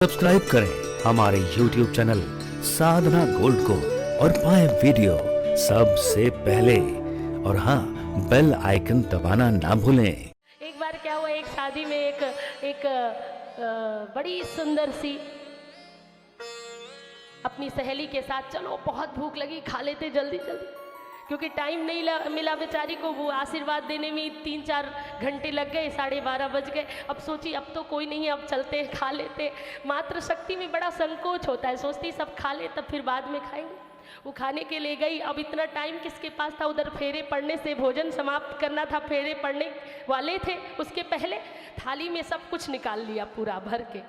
Subscribe करें हमारे YouTube channel साधना gold को और पाएं वीडियो सबसे पहले। और हाँ, बेल आइकन दबाना ना भूलें। एक बार क्या हुआ, एक शादी में एक बड़ी सुंदर सी अपनी सहेली के साथ, चलो बहुत भूख लगी, खा लेते जल्दी जल्दी, क्योंकि टाइम नहीं मिला बेचारी को। वो आशीर्वाद देने में 3-4 घंटे लग गए, 12:30 बज गए। अब सोची अब तो कोई नहीं, अब चलते हैं, खा लेते। मातृ शक्ति में बड़ा संकोच होता है, सोचती सब खा ले तब फिर बाद में खाएंगे। वो खाने के लिए गई। अब इतना टाइम किसके पास था, उधर फेरे पड़ने से भोजन समाप्त करना था, फेरे पड़ने वाले थे। उसके पहले थाली में सब कुछ निकाल लिया पूरा भर के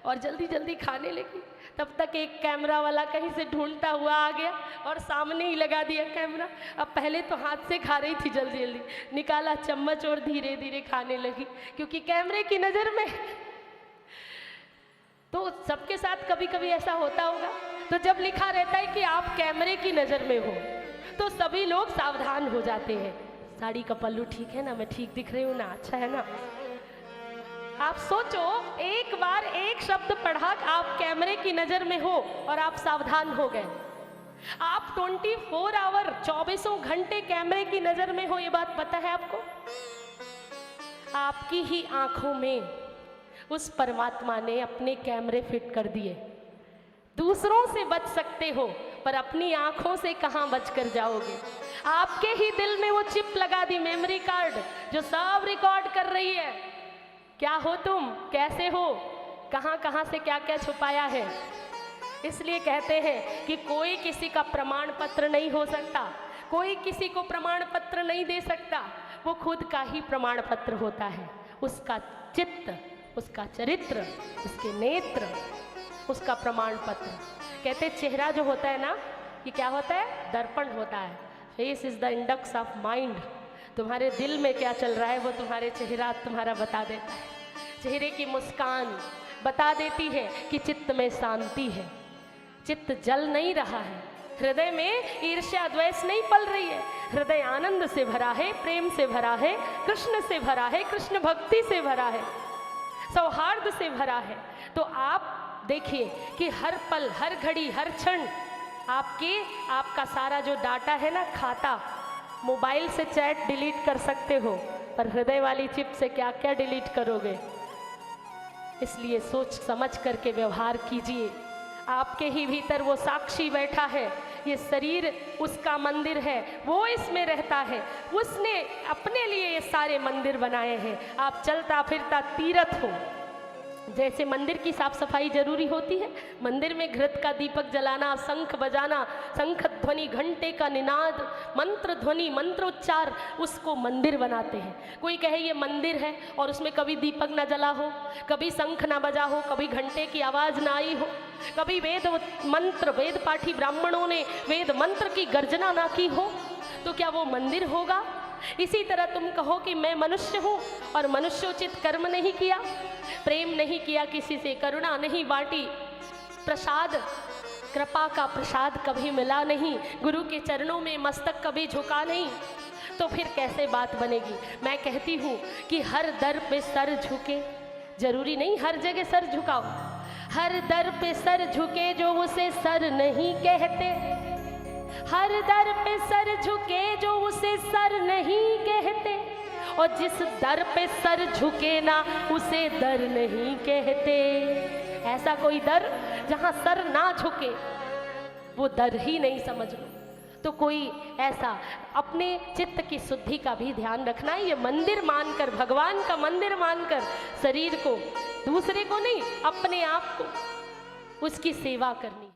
और जल्दी जल्दी खाने लगी। तब तक एक कैमरा वाला कहीं से ढूंढता हुआ आ गया और सामने ही लगा दिया कैमरा। अब पहले तो हाथ से खा रही थी, जल्दी जल्दी निकाला चम्मच और धीरे धीरे खाने लगी, क्योंकि कैमरे की नज़र में। तो सबके साथ कभी कभी ऐसा होता होगा। तो जब लिखा रहता है कि आप कैमरे की नज़र में हो, तो सभी लोग सावधान हो जाते हैं। साड़ी का पल्लू ठीक है ना, मैं ठीक दिख रही हूँ ना, अच्छा है ना। आप सोचो, एक बार एक शब्द पढ़ा, आप कैमरे की नज़र में हो और आप सावधान हो गए। आप 24 आवर 24 घंटे कैमरे की नज़र में हो, ये बात पता है आपको। आपकी ही आंखों में उस परमात्मा ने अपने कैमरे फिट कर दिए। दूसरों से बच सकते हो, पर अपनी आंखों से कहां बच कर जाओगे। आपके ही दिल में वो चिप लगा दी, मेमोरी कार्ड, जो सब रिकॉर्ड कर रही है। क्या हो तुम, कैसे हो, कहां कहां से क्या क्या छुपाया है। इसलिए कहते हैं कि कोई किसी का प्रमाण पत्र नहीं हो सकता, कोई किसी को प्रमाण पत्र नहीं दे सकता। वो खुद का ही प्रमाण पत्र होता है। उसका चित्त, उसका चरित्र, उसके नेत्र, उसका प्रमाण पत्र। कहते चेहरा जो होता है ना, ये क्या होता है, दर्पण होता है। Face is the index of mind. तुम्हारे दिल में क्या चल रहा है वो तुम्हारे चेहरा तुम्हारा बता देता है। चेहरे की मुस्कान बता देती है कि चित्त में शांति है, चित्त जल नहीं रहा है, हृदय में ईर्ष्या द्वेष नहीं पल रही है, हृदय आनंद से भरा है, प्रेम से भरा है, कृष्ण से भरा है, कृष्ण भक्ति से भरा है, सौहार्द से भरा है। तो आप देखिए कि हर पल, हर घड़ी, हर क्षण आपका सारा जो डाटा है ना, खाता, मोबाइल से चैट डिलीट कर सकते हो, पर हृदय वाली चिप से क्या क्या डिलीट करोगे। इसलिए सोच समझ करके व्यवहार कीजिए। आपके ही भीतर वो साक्षी बैठा है, ये शरीर उसका मंदिर है, वो इसमें रहता है, उसने अपने लिए ये सारे मंदिर बनाए हैं। आप चलता फिरता तीर्थ हो। जैसे मंदिर की साफ सफाई जरूरी होती है, मंदिर में घृत का दीपक जलाना, शंख बजाना, शंख ध्वनि, घंटे का निनाद, मंत्र ध्वनि, मंत्रोच्चार, उसको मंदिर बनाते हैं। कोई कहे ये मंदिर है और उसमें कभी दीपक ना जला हो, कभी शंख ना बजा हो, कभी घंटे की आवाज़ ना आई हो, कभी वेद मंत्र, वेद पाठी ब्राह्मणों ने वेद मंत्र की गर्जना ना की हो, तो क्या वो मंदिर होगा। इसी तरह तुम कहो कि मैं मनुष्य हूँ और मनुष्योचित कर्म नहीं किया, प्रेम नहीं किया किसी से, करुणा नहीं बांटी, प्रसाद, कृपा का प्रसाद कभी मिला नहीं, गुरु के चरणों में मस्तक कभी झुका नहीं, तो फिर कैसे बात बनेगी। मैं कहती हूँ कि हर दर पे सर झुके, जरूरी नहीं हर जगह सर झुकाओ, हर दर पे सर झुके जो उसे सर नहीं कहते, हर दर पे सर झुके जो उसे सर नहीं कहते, और जिस दर पे सर झुके ना उसे दर नहीं कहते। ऐसा कोई दर जहां सर ना झुके, वो दर ही नहीं समझ लो। तो कोई ऐसा अपने चित्त की शुद्धि का भी ध्यान रखना है। ये मंदिर मानकर, भगवान का मंदिर मानकर, शरीर को, दूसरे को नहीं, अपने आप को, उसकी सेवा करनी।